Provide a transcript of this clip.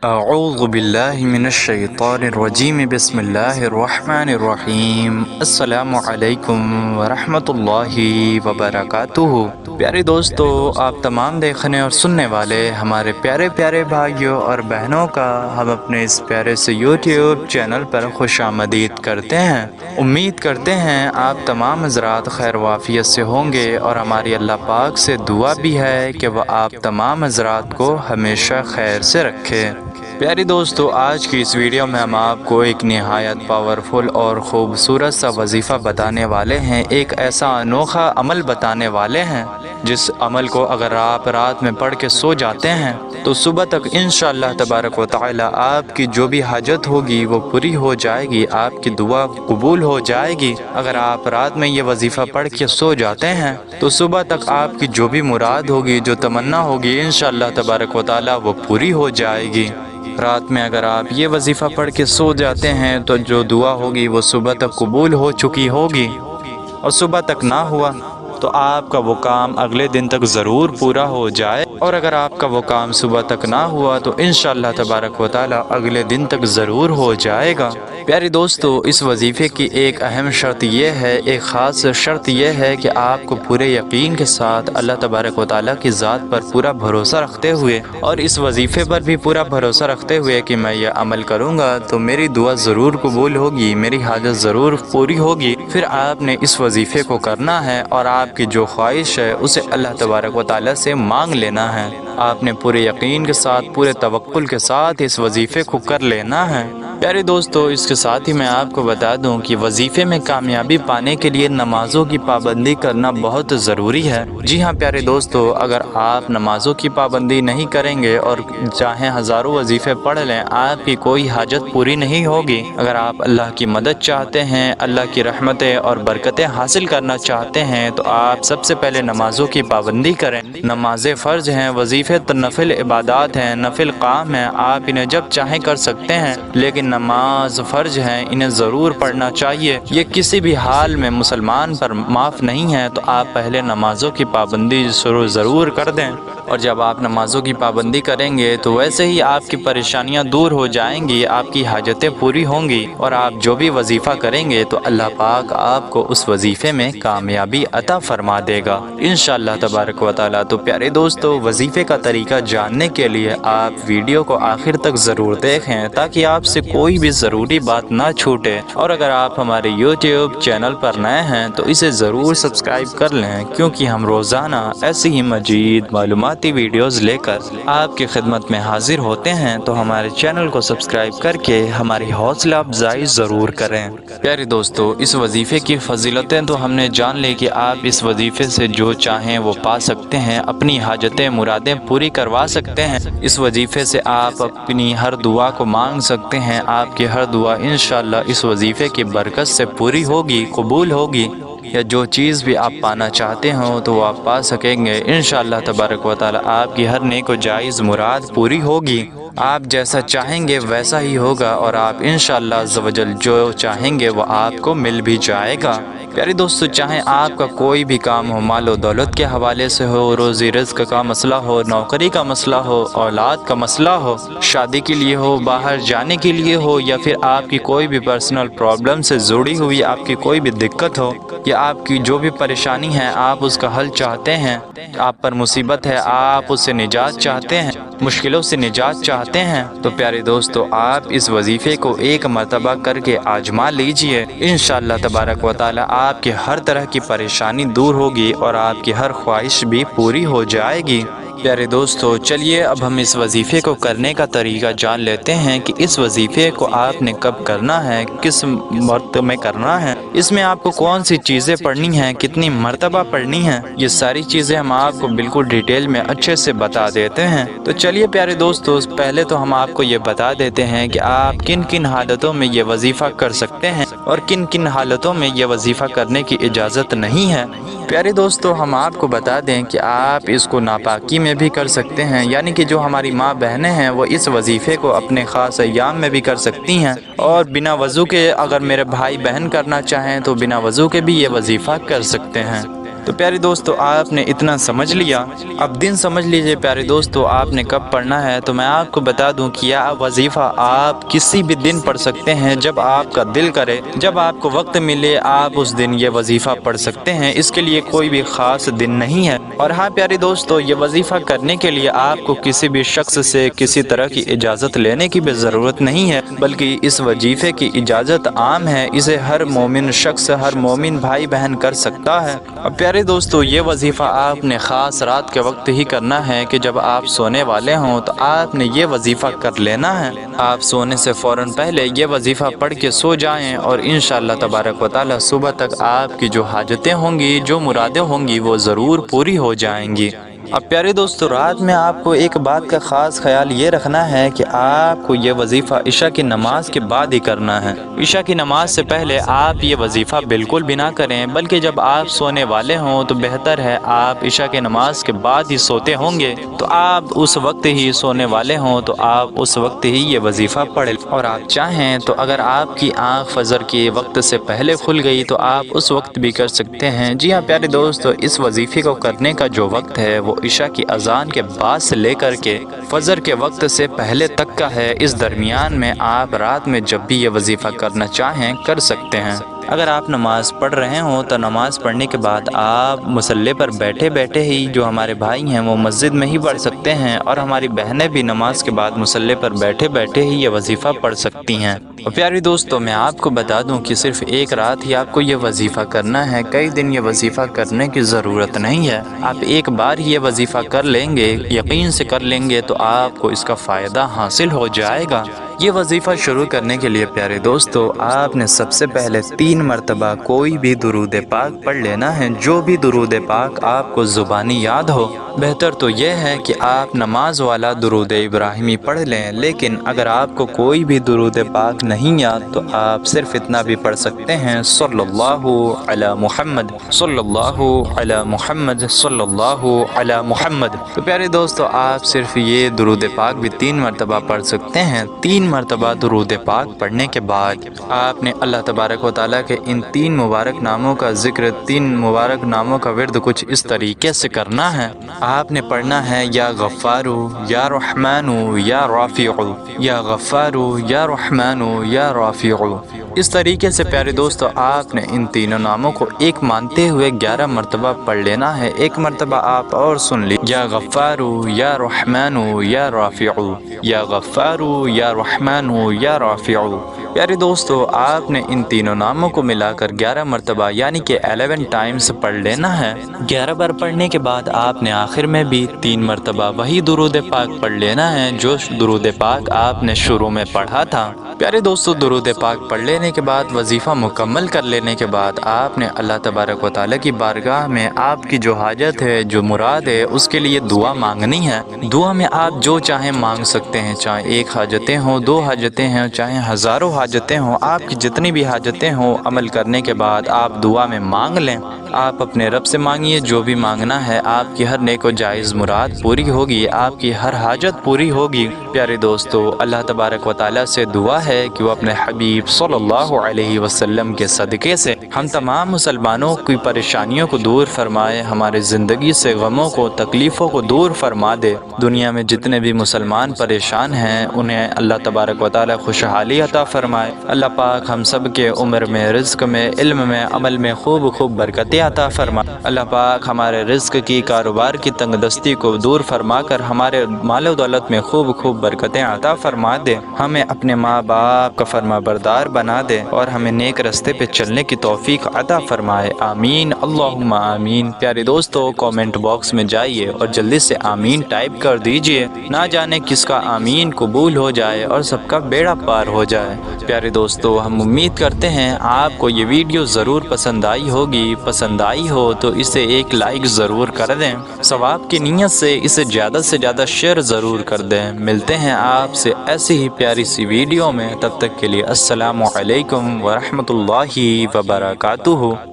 اعوذ باللہ من الشیطان الرجیم بسم اللہ الرحمن الرحیم السلام علیکم ورحمۃ اللہ وبرکاتہ۔ پیارے دوستو، آپ تمام دیکھنے اور سننے والے ہمارے پیارے پیارے بھائیوں اور بہنوں کا ہم اپنے اس پیارے سے یوٹیوب چینل پر خوش آمدید کرتے ہیں۔ امید کرتے ہیں آپ تمام حضرات خیر و عافیت سے ہوں گے، اور ہماری اللہ پاک سے دعا بھی ہے کہ وہ آپ تمام حضرات کو ہمیشہ خیر سے رکھے۔ پیارے دوستو، آج کی اس ویڈیو میں ہم آپ کو ایک نہایت پاورفل اور خوبصورت سا وظیفہ بتانے والے ہیں، ایک ایسا انوکھا عمل بتانے والے ہیں جس عمل کو اگر آپ رات میں پڑھ کے سو جاتے ہیں تو صبح تک انشاءاللہ تبارک و تعالی آپ کی جو بھی حاجت ہوگی وہ پوری ہو جائے گی، آپ کی دعا قبول ہو جائے گی۔ اگر آپ رات میں یہ وظیفہ پڑھ کے سو جاتے ہیں تو صبح تک آپ کی جو بھی مراد ہوگی، جو تمنا ہوگی، انشاءاللہ تبارک و تعالی وہ پوری ہو جائے گی۔ رات میں اگر آپ یہ وظیفہ پڑھ کے سو جاتے ہیں تو جو دعا ہوگی وہ صبح تک قبول ہو چکی ہوگی، اور صبح تک نہ ہوا تو آپ کا وہ کام اگلے دن تک ضرور پورا ہو جائے، اور اگر آپ کا وہ کام صبح تک نہ ہوا تو انشاءاللہ تبارک و تعالی اگلے دن تک ضرور ہو جائے گا۔ پیارے دوستو، اس وظیفے کی ایک اہم شرط یہ ہے، ایک خاص شرط یہ ہے کہ آپ کو پورے یقین کے ساتھ اللہ تبارک و تعالی کی ذات پر پورا بھروسہ رکھتے ہوئے اور اس وظیفے پر بھی پورا بھروسہ رکھتے ہوئے کہ میں یہ عمل کروں گا تو میری دعا ضرور قبول ہوگی، میری حاجت ضرور پوری ہوگی، پھر آپ نے اس وظیفے کو کرنا ہے اور آپ کی جو خواہش ہے اسے اللہ تبارک و تعالی سے مانگ لینا ہے۔ آپ نے پورے یقین کے ساتھ، پورے توکل کے ساتھ اس وظیفے کو کر لینا ہے۔ پیارے دوستو، اس کے ساتھ ہی میں آپ کو بتا دوں کہ وظیفے میں کامیابی پانے کے لیے نمازوں کی پابندی کرنا بہت ضروری ہے۔ جی ہاں پیارے دوستو، اگر آپ نمازوں کی پابندی نہیں کریں گے اور چاہے ہزاروں وظیفے پڑھ لیں، آپ کی کوئی حاجت پوری نہیں ہوگی۔ اگر آپ اللہ کی مدد چاہتے ہیں، اللہ کی رحمتیں اور برکتیں حاصل کرنا چاہتے ہیں تو آپ سب سے پہلے نمازوں کی پابندی کریں۔ نمازیں فرض ہیں، وظیفے نفل عبادات ہیں، نفل کام ہیں، آپ انہیں جب چاہیں کر سکتے ہیں، لیکن نماز فرض ہیں، انہیں ضرور پڑھنا چاہیے۔ یہ کسی بھی حال میں مسلمان پر معاف نہیں ہے، تو آپ پہلے نمازوں کی پابندی ضرور کر دیں، اور جب آپ نمازوں کی پابندی کریں گے تو ویسے ہی آپ کی پریشانیاں دور ہو جائیں گی، آپ کی حاجتیں پوری ہوں گی، اور آپ جو بھی وظیفہ کریں گے تو اللہ پاک آپ کو اس وظیفے میں کامیابی عطا فرما دے گا انشاءاللہ تبارک و تعالی۔ تو پیارے دوستو، وظیفے کا طریقہ جاننے کے لیے آپ ویڈیو کو آخر تک ضرور دیکھیں تاکہ آپ سے کوئی بھی ضروری بات نہ چھوٹے، اور اگر آپ ہمارے یوٹیوب چینل پر نئے ہیں تو اسے ضرور سبسکرائب کر لیں، کیونکہ ہم روزانہ ایسی ہی مزید معلوماتی ویڈیوز لے کر آپ کی خدمت میں حاضر ہوتے ہیں، تو ہمارے چینل کو سبسکرائب کر کے ہماری حوصلہ افزائی ضرور کریں۔ پیارے دوستو، اس وظیفے کی فضیلتیں تو ہم نے جان لی کہ آپ اس وظیفے سے جو چاہیں وہ پا سکتے ہیں، اپنی حاجتیں مرادیں پوری کروا سکتے ہیں۔ اس وظیفے سے آپ اپنی ہر دعا کو مانگ سکتے ہیں، آپ کی ہر دعا انشاءاللہ اس وظیفے کی برکت سے پوری ہوگی، قبول ہوگی، یا جو چیز بھی آپ پانا چاہتے ہوں تو وہ آپ پا سکیں گے انشاءاللہ تبارک و تعالی۔ آپ کی ہر نیک و جائز مراد پوری ہوگی، آپ جیسا چاہیں گے ویسا ہی ہوگا، اور آپ انشاءاللہ عز و جل جو چاہیں گے وہ آپ کو مل بھی جائے گا۔ پیارے دوستو، چاہے آپ کا کوئی بھی کام ہو، مال و دولت کے حوالے سے ہو، روزی رزق کا مسئلہ ہو، نوکری کا مسئلہ ہو، اولاد کا مسئلہ ہو، شادی کے لیے ہو، باہر جانے کے لیے ہو، یا پھر آپ کی کوئی بھی پرسنل پرابلم سے جڑی ہوئی آپ کی کوئی بھی دقت ہو، یا آپ کی جو بھی پریشانی ہے آپ اس کا حل چاہتے ہیں، آپ پر مصیبت ہے آپ اس سے نجات چاہتے ہیں، مشکلوں سے نجات چاہتے ہیں، تو پیارے دوستو آپ اس وظیفے کو ایک مرتبہ کر کے آزما لیجئے، انشاءاللہ تبارک و تعالی آپ کی ہر طرح کی پریشانی دور ہوگی اور آپ کی ہر خواہش بھی پوری ہو جائے گی۔ پیارے دوستو، چلیے اب ہم اس وظیفے کو کرنے کا طریقہ جان لیتے ہیں کہ اس وظیفے کو آپ نے کب کرنا ہے، کس مرتبہ میں کرنا ہے، اس میں آپ کو کون سی چیزیں پڑھنی ہیں، کتنی مرتبہ پڑھنی ہیں، یہ ساری چیزیں ہم آپ کو بالکل ڈیٹیل میں اچھے سے بتا دیتے ہیں۔ تو چلیے پیارے دوستو، پہلے تو ہم آپ کو یہ بتا دیتے ہیں کہ آپ کن کن حالتوں میں یہ وظیفہ کر سکتے ہیں اور کن کن حالتوں میں یہ وظیفہ کرنے کی اجازت نہیں ہے۔ پیارے دوستو، ہم آپ کو بتا دیں کہ آپ اس کو ناپاکی میں بھی کر سکتے ہیں، یعنی کہ جو ہماری ماں بہنیں ہیں وہ اس وظیفے کو اپنے خاص ایام میں بھی کر سکتی ہیں، اور بنا وضو کے اگر میرے بھائی بہن کرنا چاہیں تو بنا وضو کے بھی یہ وظیفہ کر سکتے ہیں۔ تو تو پیارے دوستو آپ نے اتنا سمجھ لیا، اب دن سمجھ لیجئے پیارے دوستو آپ نے کب پڑھنا ہے۔ تو میں آپ کو بتا دوں کہ یہ وظیفہ آپ کسی بھی دن پڑھ سکتے ہیں، جب آپ کا دل کرے، جب آپ کو وقت ملے آپ اس دن یہ وظیفہ پڑھ سکتے ہیں، اس کے لیے کوئی بھی خاص دن نہیں ہے۔ اور ہاں پیارے دوستو، یہ وظیفہ کرنے کے لیے آپ کو کسی بھی شخص سے کسی طرح کی اجازت لینے کی بھی ضرورت نہیں ہے، بلکہ اس وظیفے کی اجازت عام ہے، اسے ہر مومن شخص، ہر مومن بھائی بہن کر سکتا ہے۔ اب پیارے دوستو یہ وظیفہ آپ نے خاص رات کے وقت ہی کرنا ہے کہ جب آپ سونے والے ہوں تو آپ نے یہ وظیفہ کر لینا ہے۔ آپ سونے سے فوراً پہلے یہ وظیفہ پڑھ کے سو جائیں اور انشاءاللہ تبارک و تعالی صبح تک آپ کی جو حاجتیں ہوں گی، جو مرادیں ہوں گی وہ ضرور پوری ہو جائیں گی۔ اب پیارے دوستو رات میں آپ کو ایک بات کا خاص خیال یہ رکھنا ہے کہ آپ کو یہ وظیفہ عشاء کی نماز کے بعد ہی کرنا ہے۔ عشاء کی نماز سے پہلے آپ یہ وظیفہ بالکل بھی نہ کریں، بلکہ جب آپ سونے والے ہوں تو بہتر ہے آپ عشاء کی نماز کے بعد ہی سوتے ہوں گے تو آپ اس وقت ہی سونے والے ہوں تو آپ اس وقت ہی یہ وظیفہ پڑھیں، اور آپ چاہیں تو اگر آپ کی آنکھ فجر کے وقت سے پہلے کھل گئی تو آپ اس وقت بھی کر سکتے ہیں۔ جی ہاں پیارے دوستو، اس وظیفے کو کرنے کا جو وقت ہے وہ عشاء کی اذان کے بعد سے لے کر کے فجر کے وقت سے پہلے تک کا ہے۔ اس درمیان میں آپ رات میں جب بھی یہ وظیفہ کرنا چاہیں کر سکتے ہیں۔ اگر آپ نماز پڑھ رہے ہوں تو نماز پڑھنے کے بعد آپ مصلی پر بیٹھے بیٹھے ہی، جو ہمارے بھائی ہیں وہ مسجد میں ہی پڑھ سکتے ہیں، اور ہماری بہنیں بھی نماز کے بعد مصلی پر بیٹھے بیٹھے ہی یہ وظیفہ پڑھ سکتی ہیں۔ اور پیاری دوستو میں آپ کو بتا دوں کہ صرف ایک رات ہی آپ کو یہ وظیفہ کرنا ہے، کئی دن یہ وظیفہ کرنے کی ضرورت نہیں ہے۔ آپ ایک بار ہی یہ وظیفہ کر لیں گے، یقین سے کر لیں گے تو آپ کو اس کا فائدہ حاصل ہو جائے گا۔ یہ وظیفہ شروع کرنے کے لیے پیارے دوستو آپ نے سب سے پہلے 3 مرتبہ کوئی بھی درود پاک پڑھ لینا ہے، جو بھی درود پاک آپ کو زبانی یاد ہو۔ بہتر تو یہ ہے کہ آپ نماز والا درود ابراہیمی پڑھ لیں، لیکن اگر آپ کو کوئی بھی درود پاک نہیں یاد تو آپ صرف اتنا بھی پڑھ سکتے ہیں، صلی اللہ علی محمد، صلی اللہ علی محمد، صلی اللہ علی محمد۔ تو پیارے دوستو آپ صرف یہ درود پاک بھی 3 مرتبہ پڑھ سکتے ہیں۔ 3 مرتبہ درود پاک پڑھنے کے بعد آپ نے اللہ تبارک و تعالیٰ کے ان 3 مبارک ناموں کا ذکر، 3 مبارک ناموں کا ورد کچھ اس طریقے سے کرنا ہے۔ آپ نے پڑھنا ہے یا غفارو یا رحمانو یا رافعو، یا غفارو یا رحمانو یا رافعو۔ اس طریقے سے پیارے دوستو آپ نے ان تینوں ناموں کو ایک مانتے ہوئے 11 مرتبہ پڑھ لینا ہے۔ ایک مرتبہ آپ اور سن لی، یا غفارو یا رحمانو یا رافعو، یا غفارو یا رحمانو یا رافعو۔ پیارے دوستو آپ نے ان تینوں ناموں کو ملا کر 11 مرتبہ یعنی کہ 11 ٹائمز پڑھ لینا ہے۔ 11 بار پڑھنے کے بعد آپ نے آخر میں بھی 3 مرتبہ وہی درود پاک پڑھ لینا ہے جو درود پاک آپ نے شروع میں پڑھا تھا۔ پیارے دوستو درود پاک پڑھ لینے کے بعد، وظیفہ مکمل کر لینے کے بعد آپ نے اللہ تبارک و تعالیٰ کی بارگاہ میں آپ کی جو حاجت ہے، جو مراد ہے، اس کے لیے دعا مانگنی ہے۔ دعا میں آپ جو چاہیں مانگ سکتے ہیں، چاہے 1 حاجتیں ہوں، 2 حاجتیں ہوں، چاہے ہزاروں حاجتیں ہوں، آپ کی جتنی بھی حاجتیں ہوں، عمل کرنے کے بعد آپ دعا میں مانگ لیں۔ آپ اپنے رب سے مانگیے، جو بھی مانگنا ہے آپ کی ہر نیک و جائز مراد پوری ہوگی، آپ کی ہر حاجت پوری ہوگی۔ پیارے دوستو اللہ تبارک و تعالیٰ سے دعا ہے کہ وہ اپنے حبیب صلی اللہ علیہ وسلم کے صدقے سے ہم تمام مسلمانوں کی پریشانیوں کو دور فرمائے، ہمارے زندگی سے غموں کو، تکلیفوں کو دور فرما دے۔ دنیا میں جتنے بھی مسلمان پریشان ہیں انہیں اللہ تبارک و تعالیٰ خوشحالی عطا فرمائے۔ اللہ پاک ہم سب کے عمر میں، رزق میں، علم میں، عمل میں خوب خوب برکتیں عطا فرمائے۔ اللہ پاک ہمارے رزق کی، کاروبار کی تنگ دستی کو دور فرما کر ہمارے مال و دولت میں خوب خوب برکتیں عطا فرما دے۔ ہمیں اپنے ماں باپ کا فرما بردار بنا دے اور ہمیں نیک رستے پہ چلنے کی توفیق عطا فرمائے۔ آمین اللہم آمین۔ پیارے دوستو کومنٹ باکس میں جائیے اور جلدی سے آمین ٹائپ کر دیجئے، نہ جانے کس کا آمین قبول ہو جائے اور سب کا بیڑا پار ہو جائے۔ پیارے دوستو ہم امید کرتے ہیں آپ کو یہ ویڈیو ضرور پسند آئی ہوگی۔ پسند آئی ہو تو اسے ایک لائک ضرور کر دیں، ثواب کی نیت سے اسے زیادہ سے زیادہ شیئر ضرور کر دیں۔ ملتے ہیں آپ سے ایسی ہی پیاری سی ویڈیو میں، تب تک کے لیے السلام علیکم ورحمۃ اللہ وبرکاتہ۔